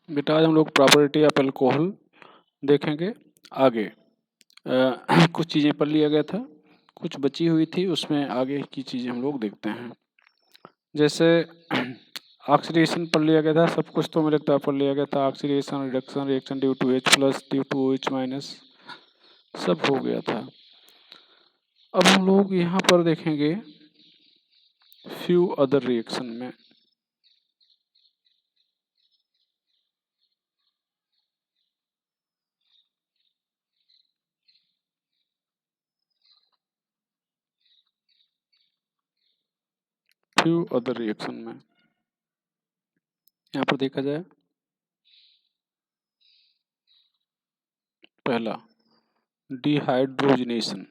बेटा आज हम लोग प्रॉपर्टी ऑफ अल्कोहल देखेंगे आगे। कुछ चीज़ें पढ़ लिया गया था, कुछ बची हुई थी, उसमें आगे की चीज़ें हम लोग देखते हैं। जैसे ऑक्सीडेशन पढ़ लिया गया था, सब कुछ तो मेरे लगता पढ़ लिया गया था। Oxidation, reduction, reaction due to H plus, due to OH minus, सब हो गया था। अब हम लोग यहाँ पर देखेंगे फ्यू अदर रिएक्शन में। फ्यू अदर रिएक्शन में यहाँ पर देखा जाए, पहला डिहाइड्रोजनेशन।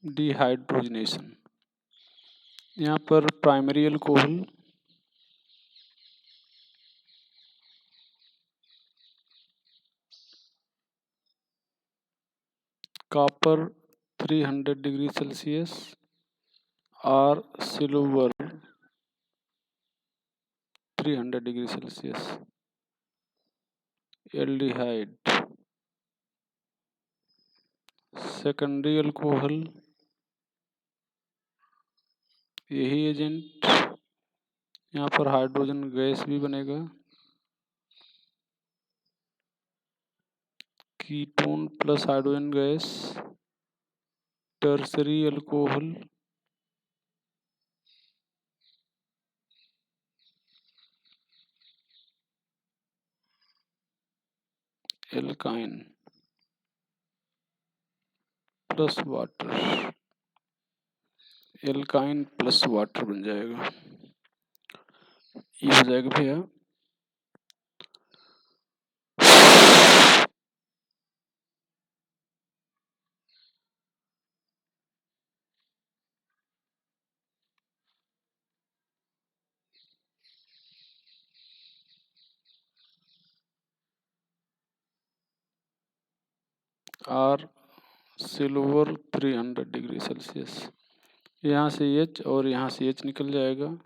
डिहाइड्रोजनेशन यहाँ पर primary alcohol copper 300 degree Celsius और silver 300 degree Celsius. Aldehyde secondary alcohol, यही एजेंट, यहाँ पर हाइड्रोजन गैस भी बनेगा। Ketone plus hydrogen gas, tertiary alcohol, alkene plus water, alkene plus water बन जाएगा। ये हो जाएगा भैया और सिल्वर 300 डिग्री सेल्सियस। यहाँ से H और यहाँ से H निकल जाएगा।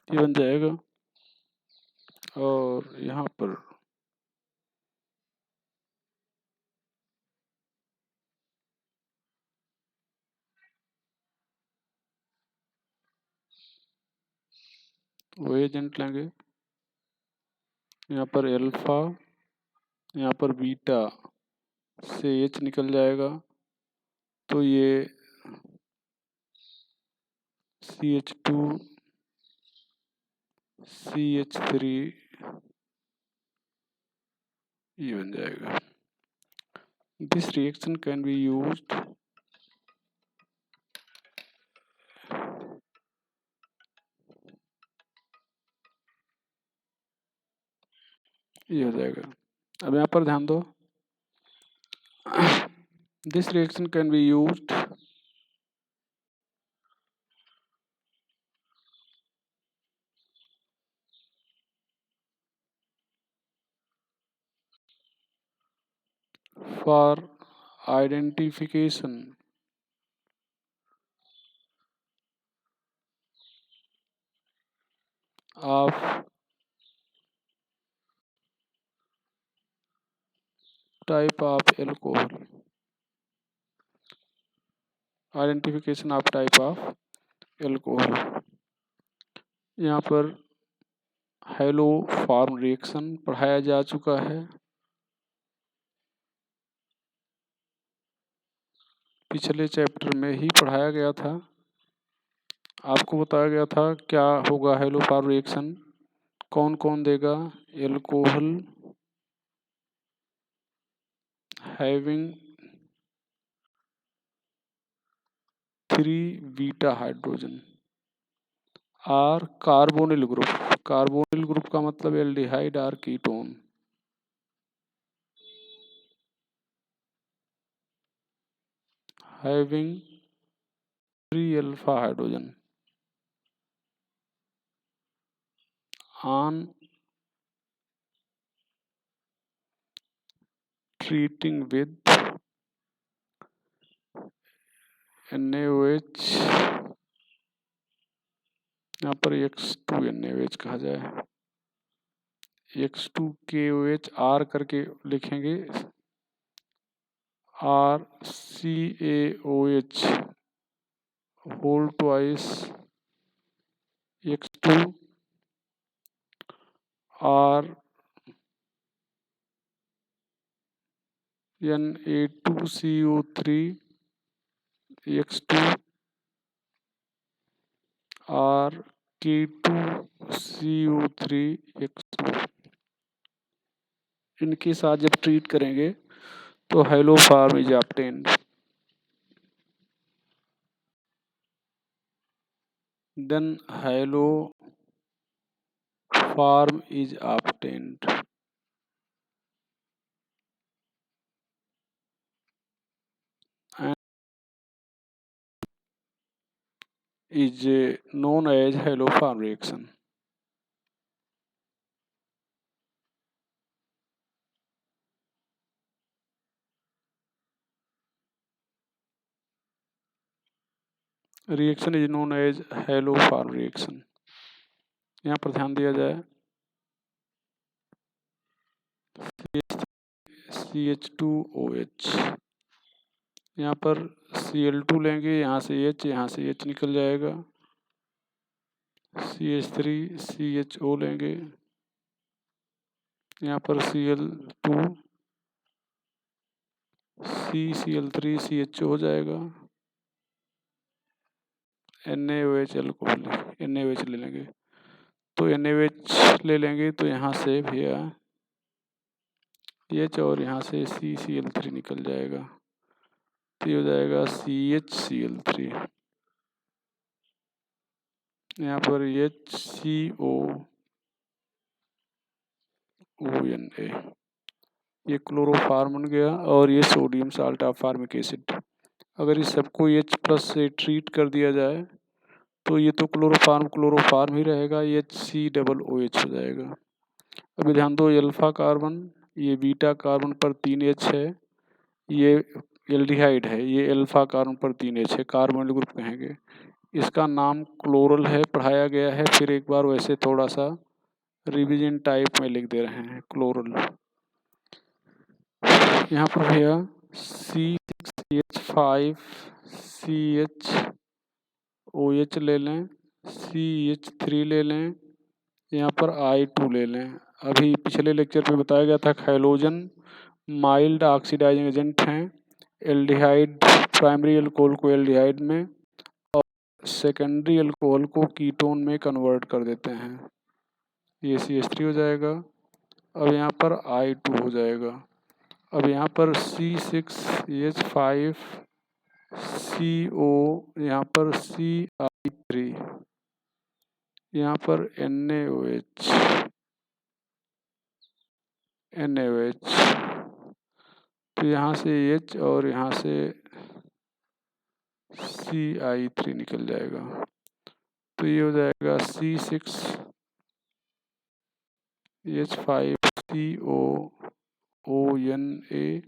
ये बन जाएगा और यहाँ पर वो एजेंट लेंगे। यहाँ पर अल्फा, यहाँ पर बीटा से H निकल जाएगा, तो ये CH2 CH3 ये बन जाएगा। This reaction can be used ये हो जाएगा। अब यहाँ पर ध्यान दो, this reaction can be used for identification of type of alcohol, identification of type of alcohol. यहाँ पर हेलो फॉर्म रिएक्शन पढ़ाया जा चुका है, पिछले चैप्टर में ही पढ़ाया गया था। आपको बताया गया था क्या होगा हेलो फॉर्म रिएक्शन, कौन कौन देगा? Alcohol having 3 beta hydrogen or carbonyl group. Carbonyl group का मतलब aldehyde or ketone. Having 3 alpha hydrogen on treating with NaOH, यहाँ पर X2 NaOH कहा जाए, X2KOH R करके लिखेंगे, RCaOH whole twice X2 R Na2CO3 X2 R K2CO3 X2। इनके साथ जब ट्रीट करेंगे तो haloform is obtained. Then haloform is obtained and is known as haloform reaction. Reaction is known as haloform reaction. यहाँ पर ध्यान दिया जाए, CH2OH, यहाँ पर Cl2 लेंगे, यहाँ से H निकल जाएगा, CH3CHO लेंगे, यहाँ पर Cl2 CCl3CHO हो जाएगा, NaOH अल्कोहल, NaOH ले लेंगे, तो NaOH ले लेंगे तो यहाँ से भैया H और यहाँ से CCl3 निकल जाएगा, तो ये हो जाएगा CHCl3, यहाँ पर HCOONA, ये क्लोरोफार्म बन गया, और ये sodium salt of formic acid. अगर इस सबको H+ से ट्रीट कर दिया जाए तो ये तो क्लोरोफार्म ही रहेगा, HCOOH हो जाएगा। अभी ध्यान दो, अल्फा कार्बन, ये बीटा कार्बन पर 3 H है, ये एल्डिहाइड है, ये अल्फा कार्बन पर 3 H है, कार्बोनिल ग्रुप कहेंगे। इसका नाम क्लोरल है, पढ़ाया गया है, फिर एक बार वैसे थोड़ा सा रिवीजन टाइप में लिख दे रहे हैं, क्लोरल। यहाँ पर भैया C6H5CHOH ले लें, CH3 ले लें, यहाँ पर I2 ले लें। अभी पिछले लेक्चर में बताया गया था हैलोजन माइल्ड ऑक्सीडाइजिंग एजेंट हैं, एल्डिहाइड प्राइमरी अल्कोहल को एल्डिहाइड में और सेकेंडरी अल्कोहल को कीटोन में कन्वर्ट कर देते हैं, ये CH3 हो जाएगा। अब यहाँ पर I2 हो जाएगा। अब यहाँ पर C6H5CO, यहाँ पर CI3, यहाँ पर NaOH, तो यहाँ से H और यहाँ से CI3 निकल जाएगा, तो ये हो जाएगा C6H5COONA,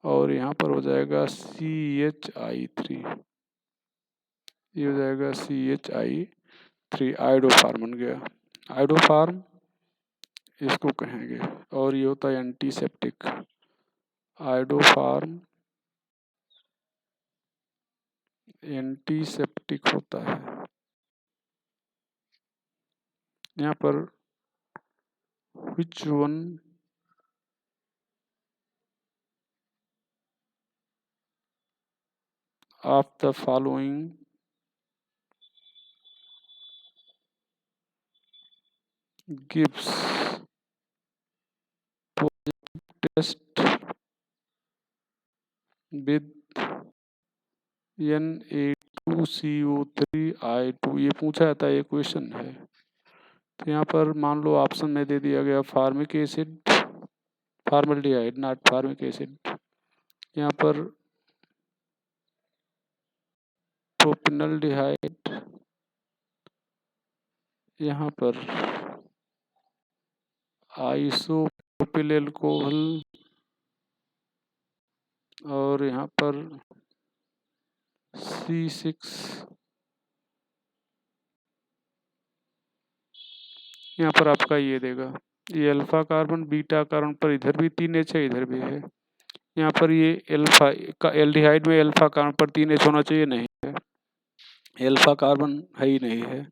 और यहाँ पर हो जाएगा CHI3, ये हो जाएगा CHI3, आयोडोफार्म बन गया। आयोडोफार्म इसको कहेंगे, और ये होता है एंटीसेप्टिक। आयोडोफार्म एंटीसेप्टिक होता है। यहाँ पर which one of the following gives test with Na2CO3I2, ये पूछा जाता है, ये क्वेश्चन है। तो यहाँ पर मान लो ऑप्शन में दे दिया गया formic acid, formaldehyde not formic acid, यहाँ पर प्रोपिनल्डिहाइड, यहाँ पर आइसोप्रोपिल अल्कोहल, और यहाँ पर C6, यहाँ पर आपका ये देगा, ये अल्फा कार्बन बीटा कार्बन पर इधर भी 3H है, इधर भी है। यहाँ पर ये अल्फा का एल्डिहाइड में अल्फा कार्बन पर 3H होना चाहिए, नहीं है, अल्फा कार्बन है ही नहीं है।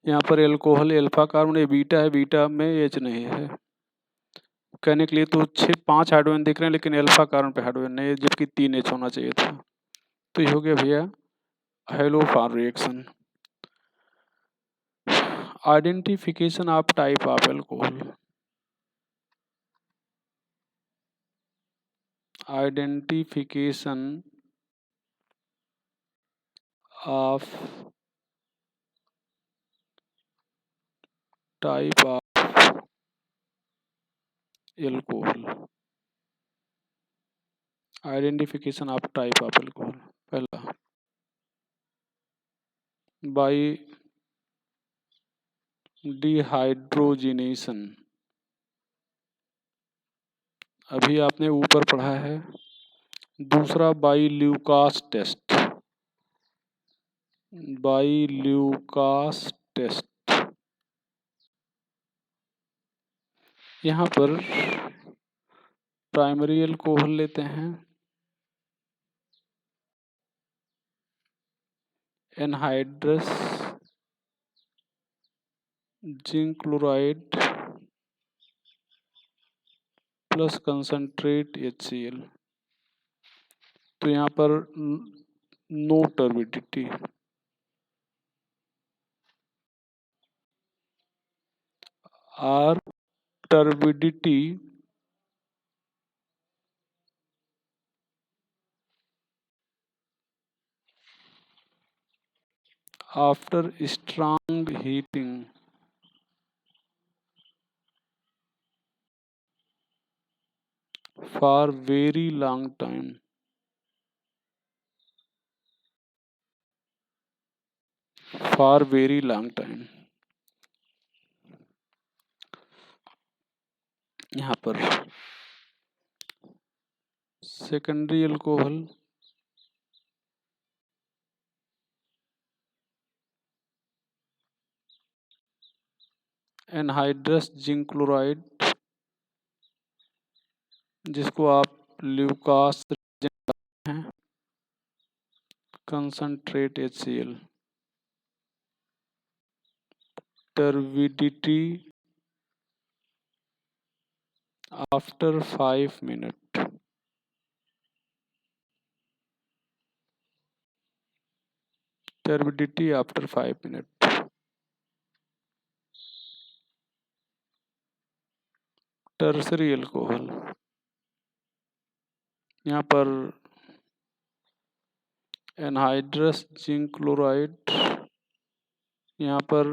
यहाँ पर एल्कोहल अल्फा कार्बन ये बीटा है, बीटा में H नहीं है। कहने के लिए तो 5 हाइड्रोजन दिख रहे हैं, लेकिन अल्फा कार्बन पे हाइड्रोजन नहीं है, जबकि 3H होना चाहिए था। तो ये हो गया भैया haloform reaction. Identification of type of alcohol, identification of type of alcohol, identification of type of alcohol. पहला बाई डिहाइड्रोजिनेशन, अभी आपने ऊपर पढ़ा है। दूसरा by Lucas test, by Lucas test. यहाँ पर प्राइमरी एल्कोहल लेते हैं, anhydrous zinc chloride plus concentrate HCl। तो यहाँ पर no turbidity, or turbidity after strong heating for very long time, for very long time. यहाँ पर secondary alcohol, anhydrous zinc chloride, जिसको आप ल्यूकास हैं, concentrate HCl, turbidity after 5 minute, turbidity after 5 minute. Tertiary alcohol, यहाँ पर anhydrous zinc chloride, यहाँ पर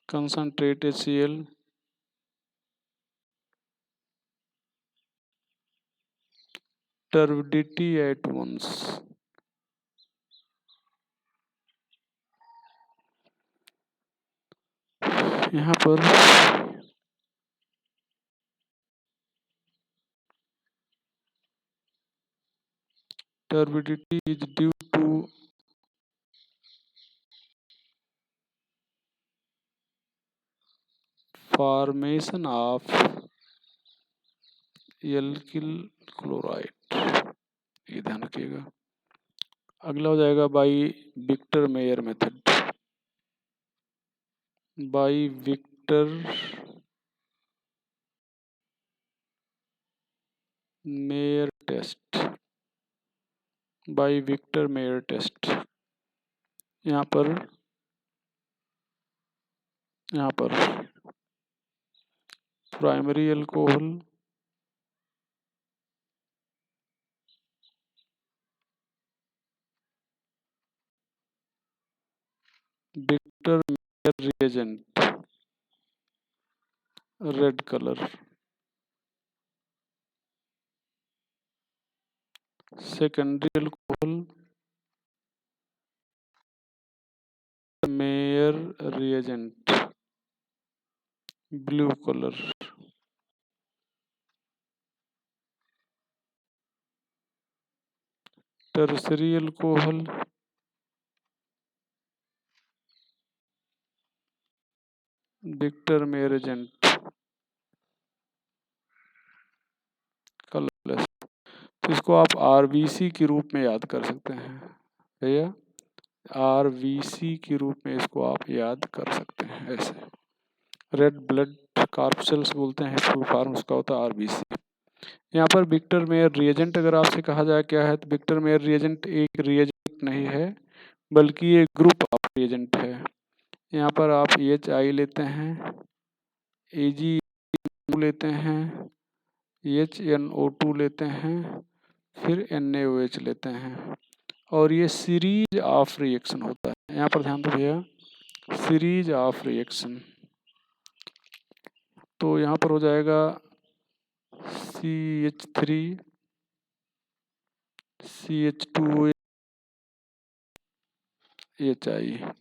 concentrate HCl, turbidity at once. यहाँ पर turbidity is due to formation of alkyl chloride, ये ध्यान रखिएगा। अगला हो जाएगा by Victor Meyer method, by Victor Meyer test, by Victor Meyer test. यहाँ पर यहाँ पर primary alcohol, Victor Meyer reagent, red colour. Secondary alcohol, Meyer reagent, blue colour. Tertiary alcohol, Victor Meyer agent, colourless. तो इसको आप RBC के रूप में याद कर सकते हैं भैया, आरबीसी के रूप में इसको आप याद कर सकते हैं ऐसे। रेड ब्लड कार्पसेल्स बोलते हैं, फुल फॉर्म उसका होता है आरबीसी। यहाँ पर विक्टर मेयर रिएजेंट अगर आपसे कहा जाए क्या है, तो विक्टर मेयर रिएजेंट एक रिएजेंट नहीं है, बल्कि ये ग्रुप ऑफ रिएजेंट है। यहाँ पर आप EHI लेते हैं, Ag लेते हैं, HNO2 लेते हैं, फिर NaOH लेते हैं, और ये सीरीज ऑफ रिएक्शन होता है। यहाँ पर ध्यान दो भैया, सीरीज ऑफ रिएक्शन। तो यहाँ पर हो जाएगा CH3 CH2 HI,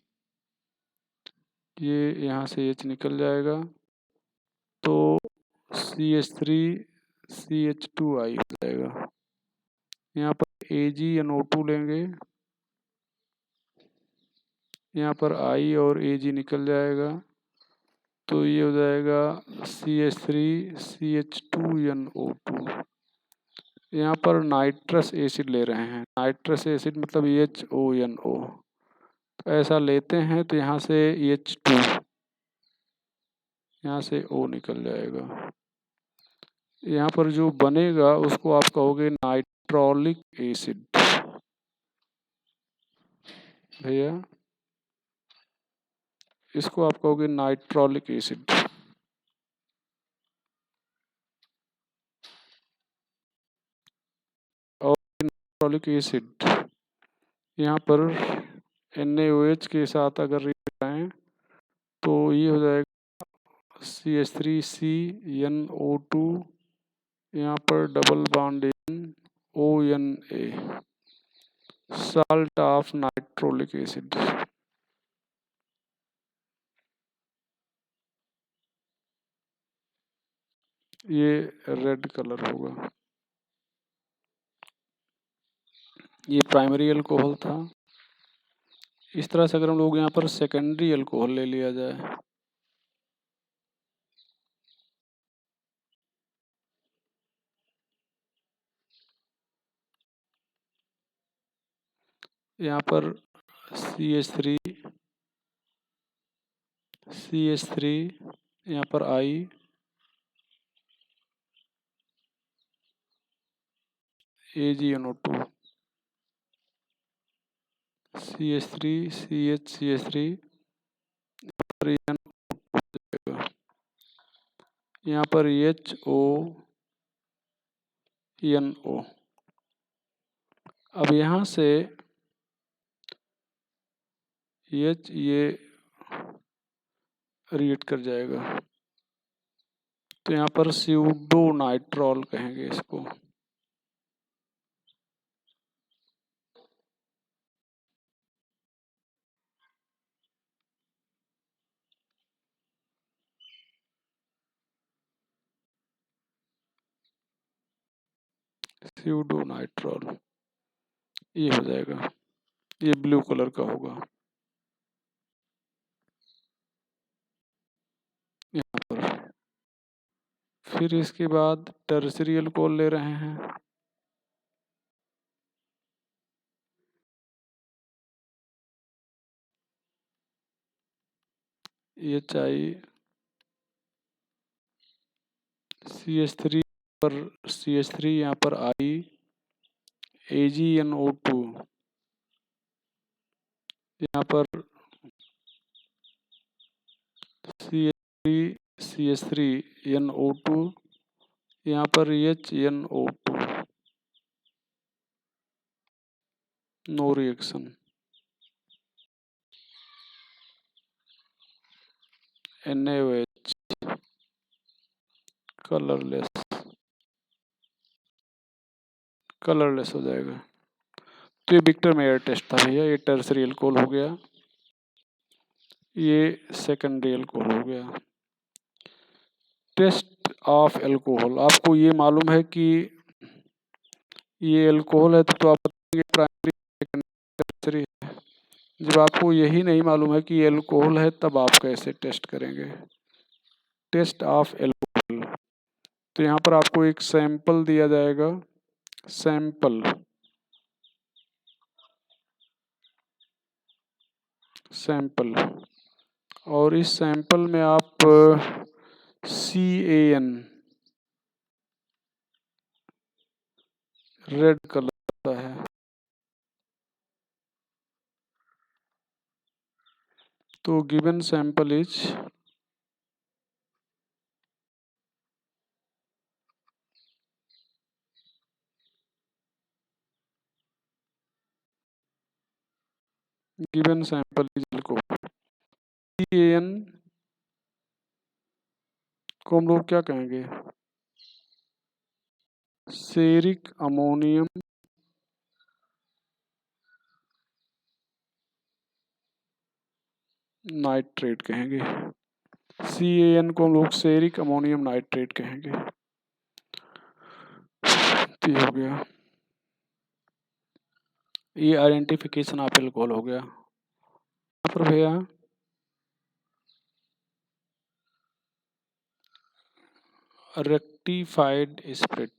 ये यहाँ से H निकल जाएगा तो CH3 CH2I हो जाएगा। यहाँ पर AgNO2 लेंगे, यहाँ पर I और Ag निकल जाएगा तो ये हो जाएगा CH3 CH2NO2। यहाँ पर नाइट्रस एसिड ले रहे हैं, नाइट्रस एसिड मतलब HONO, तो ऐसा लेते हैं तो यहाँ से H2, यहाँ से O निकल जाएगा। यहाँ पर जो बनेगा उसको आप कहोगे नाइट्रोलिक एसिड भैया, इसको आप कहोगे नाइट्रोलिक एसिड। और नाइट्रोलिक एसिड यहाँ पर NaOH के साथ अगर रिएक्ट तो ये हो जाएगा CH3CnO2, यहाँ पर double bond in ONA, salt of nitrolic acid. ये रेड कलर होगा। ये प्राइमरी अल्कोहल था। इस तरह से अगर हम लोग यहाँ पर सेकेंडरी अल्कोहल ले लिया जाए, यहाँ पर CH3 यहाँ पर I, AgNO2, CH3 CH3 यहाँ पर HONO। अब यहाँ से H ये रिएक्ट कर जाएगा तो यहाँ पर स्यूडो नाइट्रॉल कहेंगे इसको। स्यूडो नाइट्रॉल ये हो जाएगा, ये ब्लू कलर का होगा। यहाँ पर फिर इसके बाद टर्सरी अल्कोहल ले रहे हैं, HI CH3 पर CH3 यहाँ पर I, AgNO2 यहाँ पर CH3 NO2, यहाँ पर HNO2, no reaction. NaOH colourless हो जाएगा। तो ये विक्टर मेयर टेस्ट था भैया, ये टर्सरी अल्कोहल हो गया, ये सेकेंडरी अल्कोहल हो गया। टेस्ट ऑफ अल्कोहल, आपको ये मालूम है कि ये अल्कोहल है तो आप बताएंगे प्राइमरी सेकेंडरी टर्सरी है। जब आपको यही नहीं मालूम है कि ये अल्कोहल है तब आप कैसे टेस्ट करेंगे? टेस्ट ऑफ अल्कोहल, तो यहाँ पर आपको एक सैंपल दिया जाएगा, सैंपल, सैंपल, और इस सैंपल में आप CAN रेड कलर का है, तो given sample is given sample is alcohol. CAN को हम लोग क्या कहेंगे? सेरिक अमोनियम नाइट्रेट कहेंगे। CAN को हम लोग सेरिक अमोनियम नाइट्रेट कहेंगे। तो ये हो गया, ये आइडेंटिफिकेशन ऑफ अल्कोहल हो गया। यहाँ पर भैया रेक्टिफाइड स्प्रिट,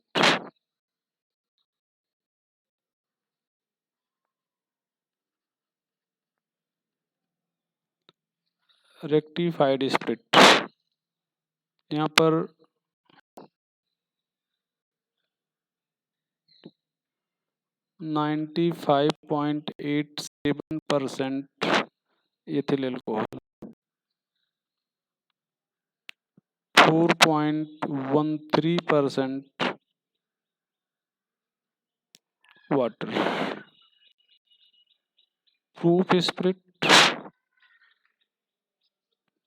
रेक्टिफाइड स्प्रिट, यहाँ पर 95.87% ethyl alcohol, 4.13% water. Proof spirit,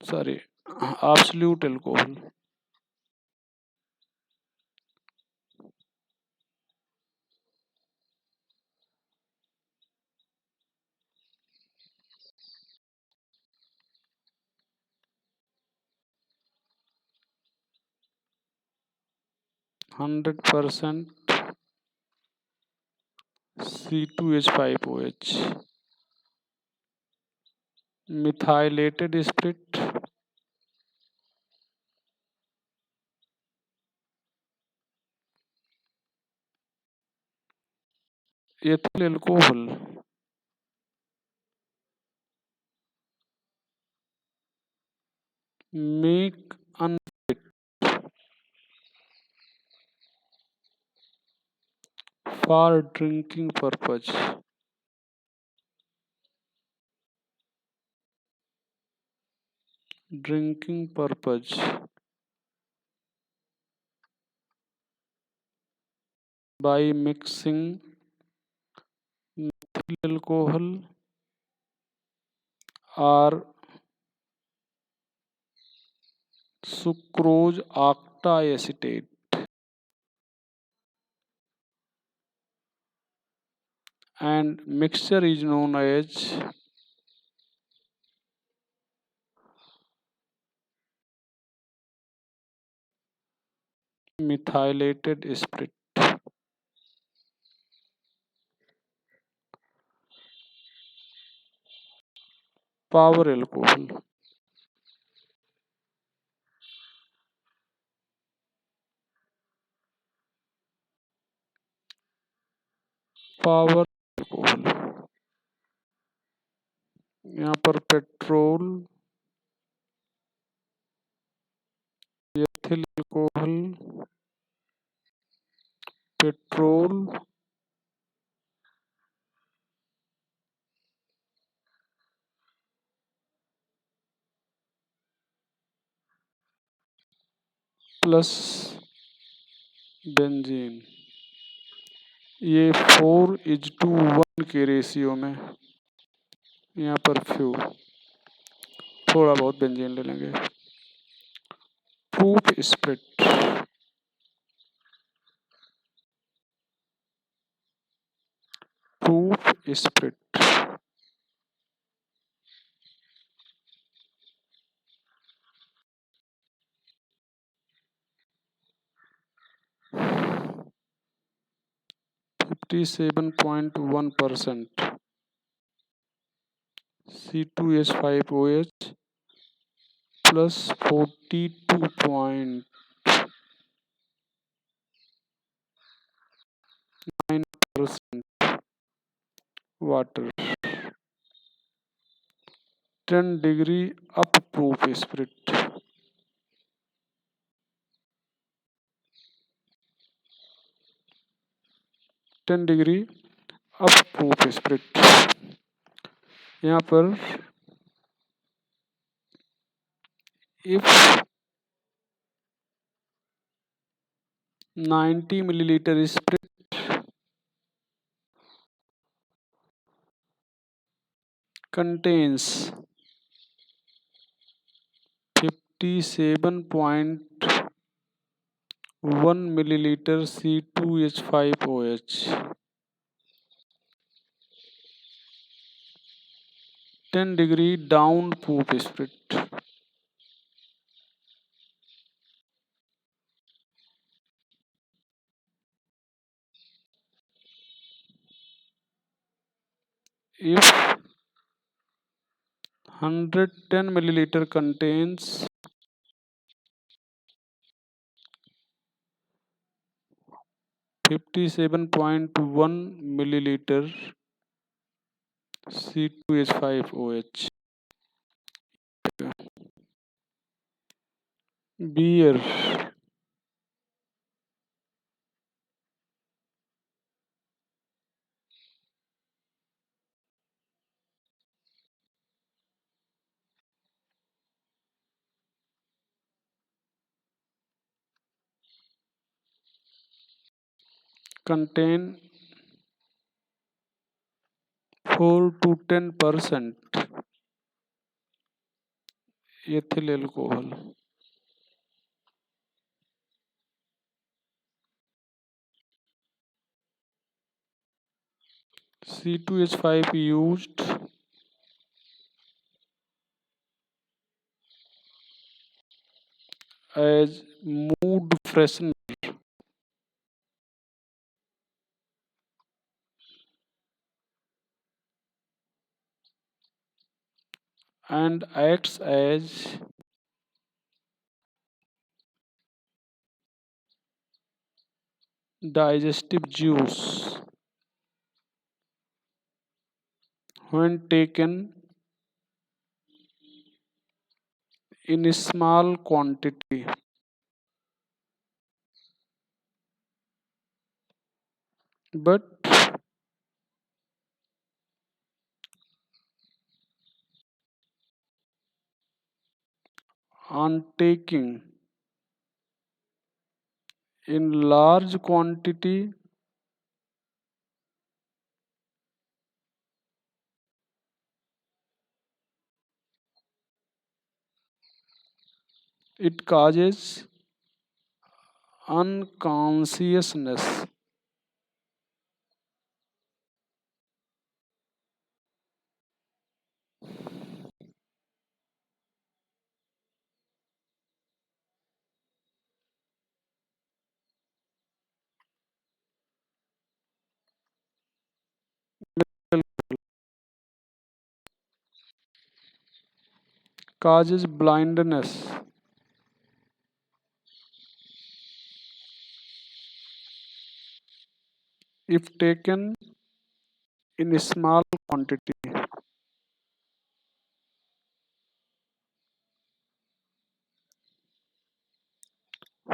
sorry, absolute alcohol, 100% C2H5OH। Methylated spirit, ethyl alcohol, make unfit for drinking purpose, drinking purpose by mixing methyl alcohol or sucrose octacetate and mixture is known as methylated spirit। Power alcohol, power alcohol, यहाँ पर petrol, ethyl alcohol, petrol, plus benzene, ये 4:1 के ratio में, यहाँ पर few, थोड़ा बहुत benzene ले लेंगे। Proof split, proof split, (57.1%) C2H5OH plus 42.9% water, 10 degree up proof split, up proof split. यहाँ पर if 90 millilitre split contains 57.1 milliliter C2H5OH, 10 degree down proof split, if 110 milliliter contains 57.1 milliliter C2H5OH. Beer, contain 4 to 10% ethyl alcohol. C2H5 used as mood freshener and acts as digestive juice when taken in small quantity, but on taking in large quantity it causes unconsciousness, causes blindness if taken in small quantity,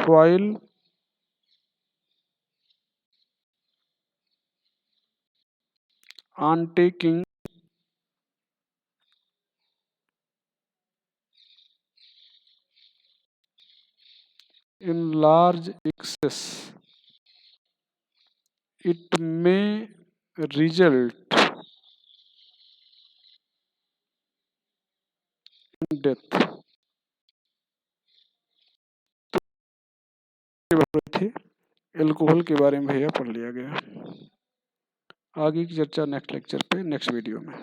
while on taking in large excess it may result in death। थे alcohol के बारे में भैया पढ़ लिया गया। आगे की चर्चा नेक्स्ट लेक्चर पे, नेक्स्ट वीडियो में।